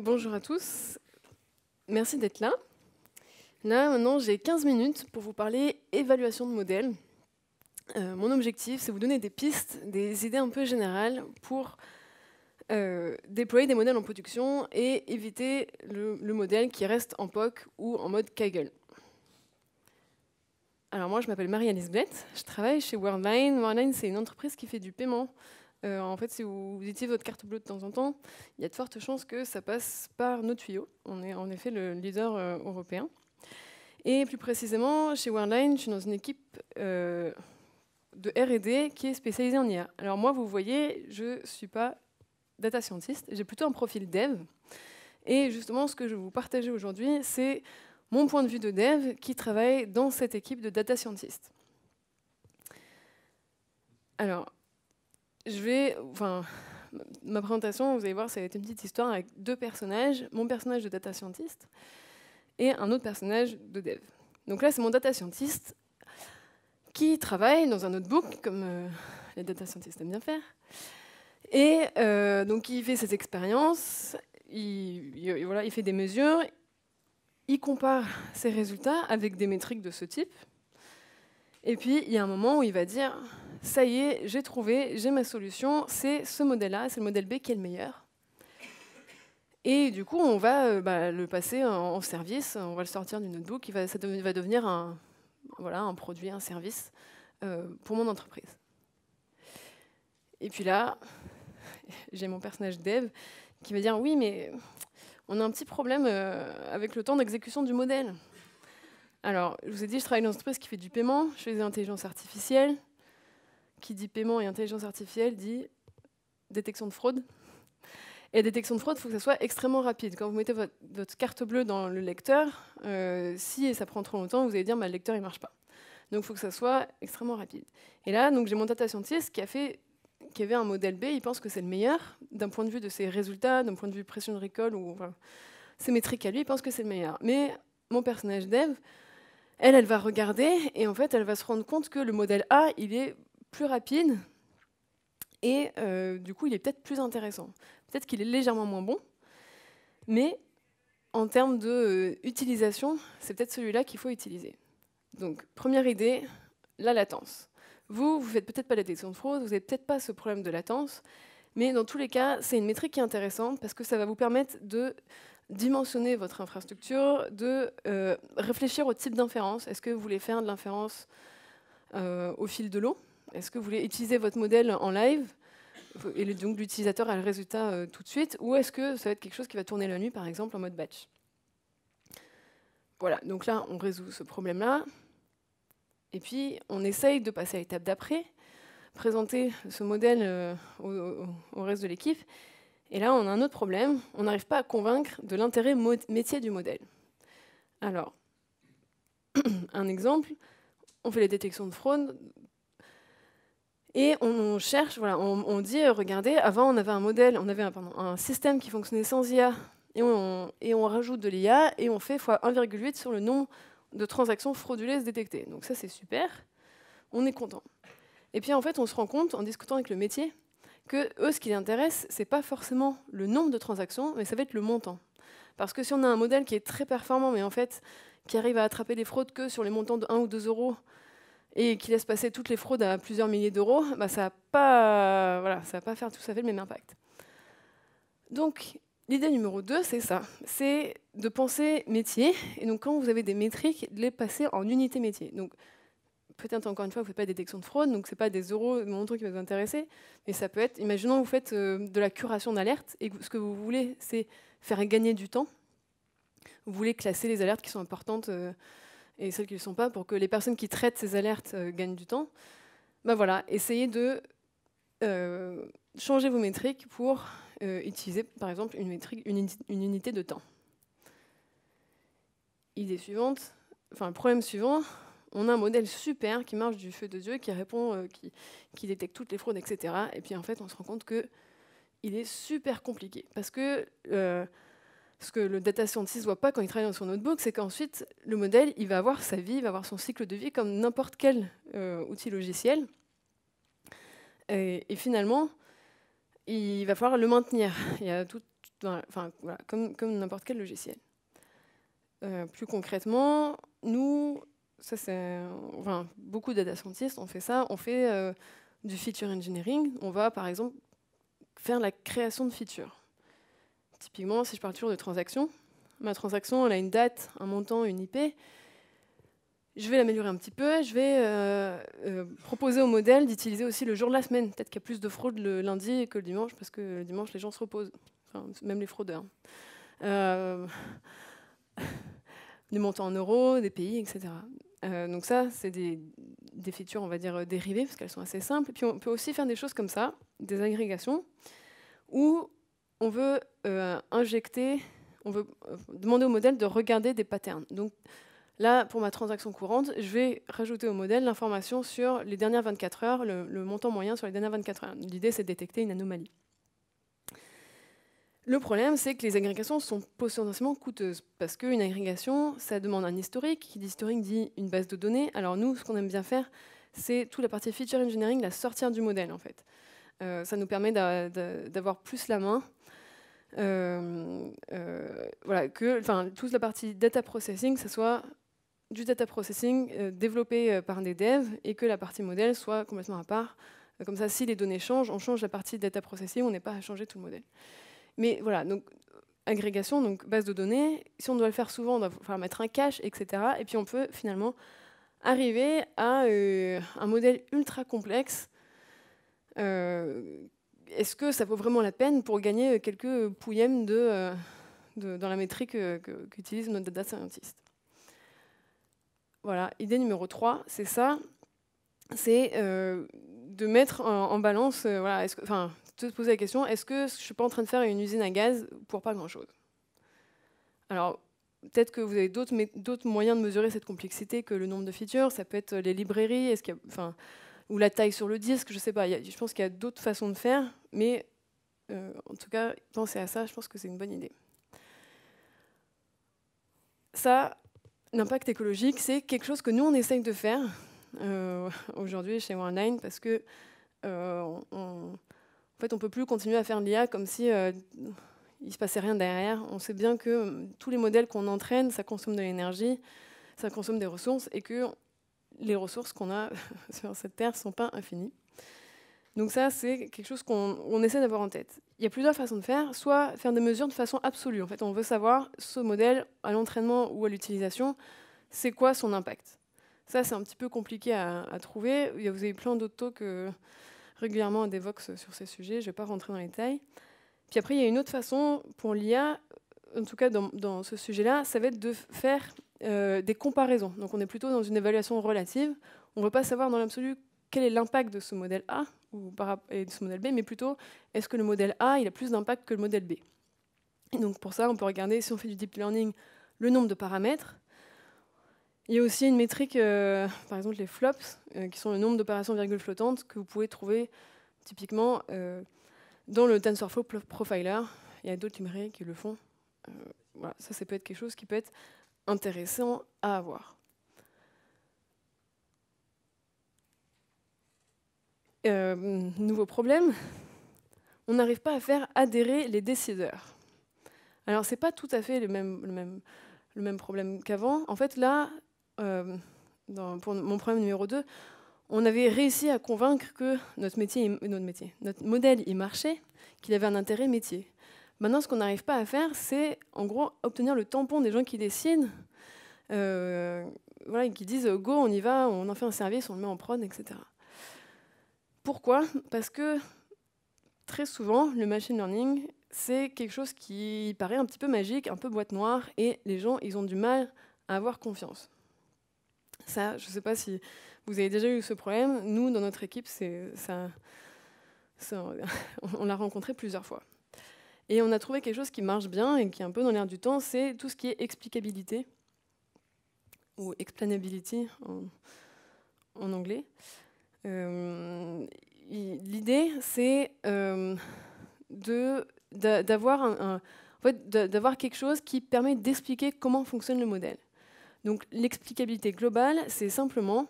Bonjour à tous. Merci d'être là. Là, maintenant, j'ai 15 minutes pour vous parler évaluation de modèles. Mon objectif, c'est vous donner des pistes, des idées un peu générales pour déployer des modèles en production et éviter le modèle qui reste en POC ou en mode Kaggle. Alors moi, je m'appelle Marie-Alice Blett, je travaille chez Worldline. Worldline, c'est une entreprise qui fait du paiement. En fait, si vous utilisez votre carte bleue de temps en temps, il y a de fortes chances que ça passe par nos tuyaux. On est en effet le leader européen. Et plus précisément, chez Worldline, je suis dans une équipe de R&D qui est spécialisée en IA. Alors moi, vous voyez, je ne suis pas data scientist, j'ai plutôt un profil dev. Et justement, ce que je vais vous partager aujourd'hui, c'est mon point de vue de dev qui travaille dans cette équipe de data scientist. Alors, ma présentation, vous allez voir, ça va être une petite histoire avec deux personnages, mon personnage de data scientist et un autre personnage de dev. Donc là, c'est mon data scientist qui travaille dans un notebook, comme les data scientists aiment bien faire. Et donc, il fait ses expériences, il fait des mesures, il compare ses résultats avec des métriques de ce type. Et puis, il y a un moment où il va dire « ça y est, j'ai trouvé, j'ai ma solution, c'est ce modèle-là, c'est le modèle B qui est le meilleur ». Et du coup, on va le passer en service, on va le sortir du notebook, ça va devenir un produit, un service pour mon entreprise. Et puis là, j'ai mon personnage dev qui va dire « oui, mais on a un petit problème avec le temps d'exécution du modèle ». Alors, je vous ai dit, je travaille dans une entreprise qui fait du paiement, je fais des intelligences artificielles. Qui dit paiement et intelligence artificielle dit détection de fraude. Et détection de fraude, il faut que ça soit extrêmement rapide. Quand vous mettez votre carte bleue dans le lecteur, si ça prend trop longtemps, vous allez dire le lecteur ne marche pas. Donc il faut que ça soit extrêmement rapide. Et là, j'ai mon data scientist qui avait un modèle B, il pense que c'est le meilleur, d'un point de vue de ses résultats, d'un point de vue pression de recall, ou ses métriques à lui, il pense que c'est le meilleur. Mais mon personnage dev, elle va regarder, et en fait, elle va se rendre compte que le modèle A, il est plus rapide, et du coup, il est peut-être plus intéressant. Peut-être qu'il est légèrement moins bon, mais en termes d'utilisation, c'est peut-être celui-là qu'il faut utiliser. Donc, première idée, la latence. Vous ne faites peut-être pas la détection de fraude, vous n'avez peut-être pas ce problème de latence, mais dans tous les cas, c'est une métrique qui est intéressante parce que ça va vous permettre de dimensionner votre infrastructure, de réfléchir au type d'inférence. Est-ce que vous voulez faire de l'inférence au fil de l'eau? Est-ce que vous voulez utiliser votre modèle en live et donc l'utilisateur a le résultat tout de suite? Ou est-ce que ça va être quelque chose qui va tourner la nuit, par exemple, en mode batch? Voilà, donc là, on résout ce problème-là. Et puis, on essaye de passer à l'étape d'après, présenter ce modèle au reste de l'équipe. Et là, on a un autre problème. On n'arrive pas à convaincre de l'intérêt métier du modèle. Alors, un exemple, on fait les détections de fraude. Et on cherche, on dit, regardez, avant on avait un modèle, on avait un système qui fonctionnait sans IA, et on rajoute de l'IA, et on fait x 1,8 sur le nombre de transactions frauduleuses détectées. Donc ça c'est super, on est content. Et puis en fait on se rend compte, en discutant avec le métier, que eux ce qui les intéresse, c'est pas forcément le nombre de transactions, mais ça va être le montant. Parce que si on a un modèle qui est très performant, mais en fait qui arrive à attraper des fraudes que sur les montants de 1 ou 2 euros, et qui laisse passer toutes les fraudes à plusieurs milliers d'euros, ça va pas faire tout à fait le même impact. Donc, l'idée numéro 2, c'est ça. C'est de penser métier. Et donc, quand vous avez des métriques, de les passer en unités métier. Donc, peut-être encore une fois, vous ne faites pas de détection de fraude, donc ce n'est pas des euros, de montants qui va vous intéresser. Mais ça peut être, imaginons, vous faites de la curation d'alerte, et ce que vous voulez, c'est faire gagner du temps. Vous voulez classer les alertes qui sont importantes et celles qui ne le sont pas, pour que les personnes qui traitent ces alertes gagnent du temps. Voilà, essayez de changer vos métriques pour utiliser, par exemple, une unité de temps. Idée suivante, problème suivant, on a un modèle super qui marche du feu de Dieu, qui répond, qui détecte toutes les fraudes, etc. Et puis en fait, on se rend compte qu'il est super compliqué. Parce que ce que le data scientist ne voit pas quand il travaille dans son notebook, c'est qu'ensuite, le modèle, il va avoir sa vie, il va avoir son cycle de vie comme n'importe quel outil logiciel. Et finalement, il va falloir le maintenir. Il y a tout enfin, voilà, comme n'importe quel logiciel. Plus concrètement, nous, ça c'est, enfin, beaucoup de data scientists ont fait ça, on fait du feature engineering. On va par exemple faire la création de features. Typiquement, si je parle toujours de transaction, ma transaction elle a une date, un montant, une IP. Je vais l'améliorer un petit peu, je vais proposer au modèle d'utiliser aussi le jour de la semaine. Peut-être qu'il y a plus de fraude le lundi que le dimanche, parce que le dimanche, les gens se reposent, enfin, même les fraudeurs. Des montants en euros, des pays, etc. Donc ça, c'est des features, on va dire, dérivées, parce qu'elles sont assez simples. Et puis on peut aussi faire des choses comme ça, des agrégations, où on veut injecter, on veut demander au modèle de regarder des patterns. Donc, là, pour ma transaction courante, je vais rajouter au modèle l'information sur les dernières 24 heures, le montant moyen sur les dernières 24 heures. L'idée, c'est de détecter une anomalie. Le problème, c'est que les agrégations sont potentiellement coûteuses, parce qu'une agrégation, ça demande un historique. Qui dit historique dit une base de données. Alors nous, ce qu'on aime bien faire, c'est toute la partie feature engineering, la sortir du modèle, en fait. Ça nous permet d'avoir plus la main. Voilà, toute la partie data processing, ça soit du data processing développé par des devs et que la partie modèle soit complètement à part. Comme ça, si les données changent, on change la partie data processing, on n'est pas à changer tout le modèle. Mais voilà, donc agrégation, donc base de données, si on doit le faire souvent, on doit falloir mettre un cache, etc. Et puis on peut finalement arriver à un modèle ultra complexe. Est-ce que ça vaut vraiment la peine pour gagner quelques pouillèmes dans la métrique qu'utilise notre data scientist? Voilà, idée numéro 3, c'est ça. C'est de mettre en balance, voilà, te poser la question, est-ce que je ne suis pas en train de faire une usine à gaz pour pas grand-chose? Alors, peut-être que vous avez d'autres moyens de mesurer cette complexité que le nombre de features. Ça peut être les librairies, ou la taille sur le disque, je ne sais pas. Je pense qu'il y a d'autres façons de faire, mais en tout cas, penser à ça, je pense que c'est une bonne idée. Ça, l'impact écologique, c'est quelque chose que nous, on essaye de faire aujourd'hui chez Worldline, parce que en fait, on ne peut plus continuer à faire de l'IA comme si il ne se passait rien derrière. On sait bien que tous les modèles qu'on entraîne, ça consomme de l'énergie, ça consomme des ressources, et que les ressources qu'on a sur cette Terre ne sont pas infinies. Donc ça, c'est quelque chose qu'on essaie d'avoir en tête. Il y a plusieurs façons de faire. Soit faire des mesures de façon absolue. En fait, on veut savoir ce modèle, à l'entraînement ou à l'utilisation, c'est quoi son impact. Ça, c'est un petit peu compliqué à trouver. Vous avez plein d'autres talks régulièrement à Devox sur ces sujets. Je ne vais pas rentrer dans les détails. Puis après, il y a une autre façon pour l'IA, en tout cas dans ce sujet-là, ça va être de faire des comparaisons. Donc on est plutôt dans une évaluation relative. On ne veut pas savoir dans l'absolu quel est l'impact de ce modèle A et de ce modèle B, mais plutôt est-ce que le modèle A il a plus d'impact que le modèle B. Et donc pour ça, on peut regarder, si on fait du deep learning, le nombre de paramètres. Il y a aussi une métrique, par exemple les flops, qui sont le nombre d'opérations virgule flottantes que vous pouvez trouver typiquement dans le TensorFlow Profiler. Il y a d'autres librairies qui le font. Voilà, ça peut être quelque chose qui peut être intéressant à avoir. Nouveau problème, on n'arrive pas à faire adhérer les décideurs. Alors, ce n'est pas tout à fait le même problème qu'avant. En fait, là, pour mon problème numéro 2, on avait réussi à convaincre que notre modèle, il marchait, qu'il avait un intérêt métier. Maintenant, ce qu'on n'arrive pas à faire, c'est, en gros, obtenir le tampon des gens qui décident, voilà, qui disent « go, on y va, on en fait un service, on le met en prod, etc. » Pourquoi? Parce que très souvent, le machine learning, c'est quelque chose qui paraît un petit peu magique, un peu boîte noire, et les gens, ils ont du mal à avoir confiance. Ça, je ne sais pas si vous avez déjà eu ce problème. Nous, dans notre équipe, on l'a rencontré plusieurs fois. Et on a trouvé quelque chose qui marche bien et qui est un peu dans l'air du temps, c'est tout ce qui est explicabilité, ou explainability en anglais. L'idée, c'est d'avoir quelque chose qui permet d'expliquer comment fonctionne le modèle. Donc l'explicabilité globale, c'est simplement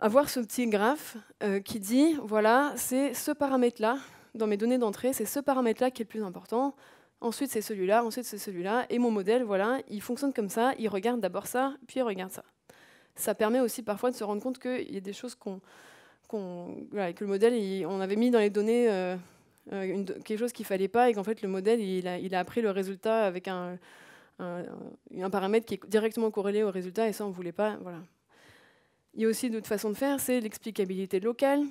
avoir ce petit graphe qui dit, voilà, c'est ce paramètre-là, dans mes données d'entrée, c'est ce paramètre-là qui est le plus important. ensuite c'est celui-là, ensuite c'est celui-là, et mon modèle, voilà, il fonctionne comme ça, il regarde d'abord ça, puis il regarde ça. Ça permet aussi parfois de se rendre compte qu'il y a des choses voilà, que le modèle, on avait mis dans les données quelque chose qu'il ne fallait pas, et qu'en fait le modèle, il a appris le résultat avec un paramètre qui est directement corrélé au résultat, et ça on ne voulait pas. Voilà. Il y a aussi d'autres façons de faire, c'est l'explicabilité locale.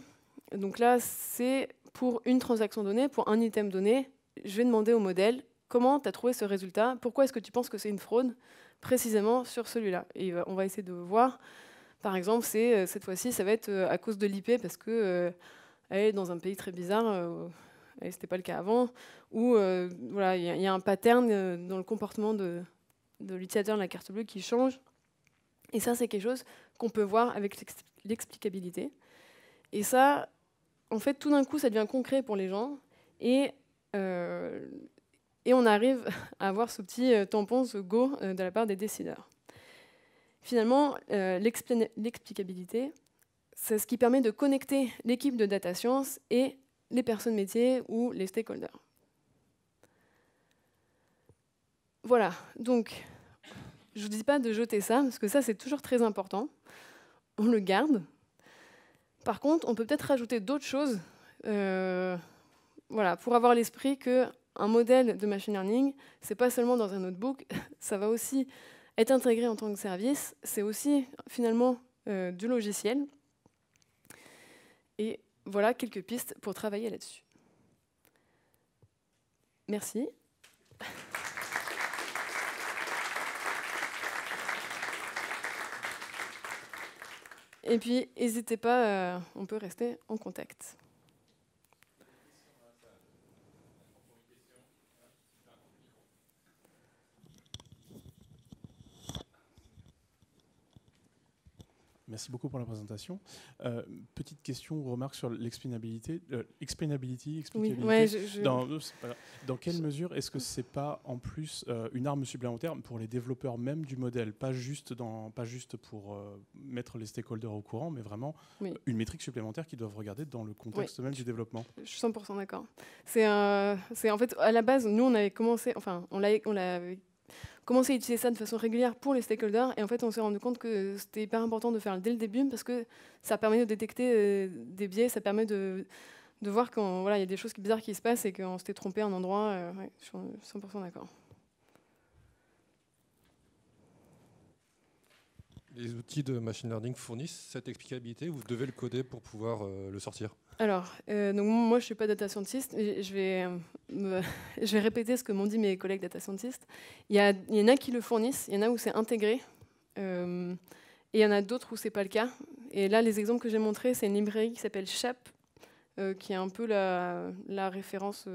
Donc là, c'est pour une transaction donnée, pour un item donné, je vais demander au modèle comment tu as trouvé ce résultat, pourquoi est-ce que tu penses que c'est une fraude précisément sur celui-là. Et on va essayer de voir, par exemple, cette fois-ci, ça va être à cause de l'IP, parce que elle est dans un pays très bizarre, et ce n'était pas le cas avant, où voilà, il y a un pattern dans le comportement de l'utilisateur de la carte bleue qui change. Et ça, c'est quelque chose qu'on peut voir avec l'explicabilité. Et ça, en fait, tout d'un coup, ça devient concret pour les gens. Et on arrive à avoir ce petit tampon, ce go de la part des décideurs. Finalement, l'explicabilité, c'est ce qui permet de connecter l'équipe de data science et les personnes métiers ou les stakeholders. Voilà, donc je ne vous dis pas de jeter ça, parce que ça, c'est toujours très important. On le garde. Par contre, on peut peut-être rajouter d'autres choses voilà, pour avoir l'esprit qu'un modèle de machine learning, ce n'est pas seulement dans un notebook, ça va aussi être intégré en tant que service. C'est aussi finalement du logiciel. Et voilà quelques pistes pour travailler là-dessus. Merci. Et puis, n'hésitez pas, on peut rester en contact. Merci beaucoup pour la présentation. Petite question ou remarque sur l'explainability. Oui, ouais, dans quelle mesure est-ce que ce n'est pas en plus une arme supplémentaire pour les développeurs même du modèle, pas juste pour mettre les stakeholders au courant, mais vraiment une métrique supplémentaire qu'ils doivent regarder dans le contexte même du développement? Je suis 100% d'accord. C'est en fait, à la base, nous, on avait commencé, enfin, on l'avait commencé à utiliser ça de façon régulière pour les stakeholders, et en fait on s'est rendu compte que c'était hyper important de faire dès le début, parce que ça permet de détecter des biais, ça permet de voir quand voilà, y a des choses bizarres qui se passent et qu'on s'était trompé à un endroit. Ouais, je suis 100% d'accord. Les outils de machine learning fournissent cette explicabilité, vous devez le coder pour pouvoir le sortir? Alors, donc moi, je ne suis pas data scientist. Je vais répéter ce que m'ont dit mes collègues data scientists. Il y en a qui le fournissent, il y en a où c'est intégré, et il y en a d'autres où ce n'est pas le cas. Et là, les exemples que j'ai montrés, c'est une librairie qui s'appelle Chap, qui est un peu la référence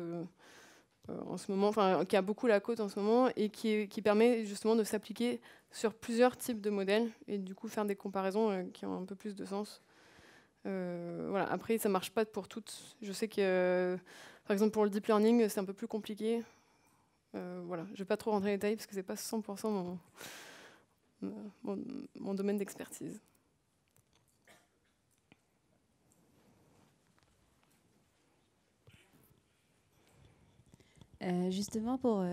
en ce moment, enfin, qui a beaucoup la cote en ce moment, et qui permet justement de s'appliquer sur plusieurs types de modèles, et du coup faire des comparaisons qui ont un peu plus de sens. Voilà. Après, ça ne marche pas pour toutes. Je sais que, par exemple, pour le deep learning, c'est un peu plus compliqué. Voilà. Je ne vais pas trop rentrer dans les détails parce que ce n'est pas 100% mon domaine d'expertise. Justement, pour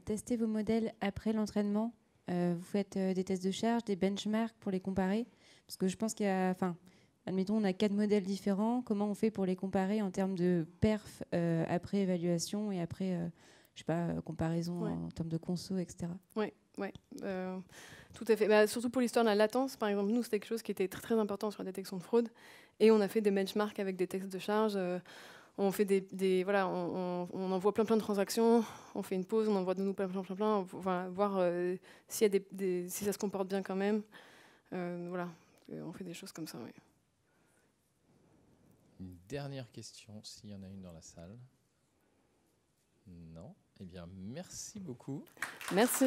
tester vos modèles après l'entraînement, vous faites des tests de charge, des benchmarks pour les comparer? Parce que je pense qu'il y a... Admettons, on a 4 modèles différents. Comment on fait pour les comparer en termes de perf après évaluation et après, je sais pas, comparaison en termes de conso, etc. Oui, tout à fait. Surtout pour l'histoire de la latence, par exemple, nous, c'était quelque chose qui était très, très important sur la détection de fraude. Et on a fait des benchmarks avec des tests de charge. On fait voilà, on envoie plein de transactions, on fait une pause, on envoie de nous plein, voilà, voir si ça se comporte bien quand même. Voilà, on fait des choses comme ça, oui. Une dernière question, s'il y en a une dans la salle. Non? Eh bien, merci beaucoup. Merci.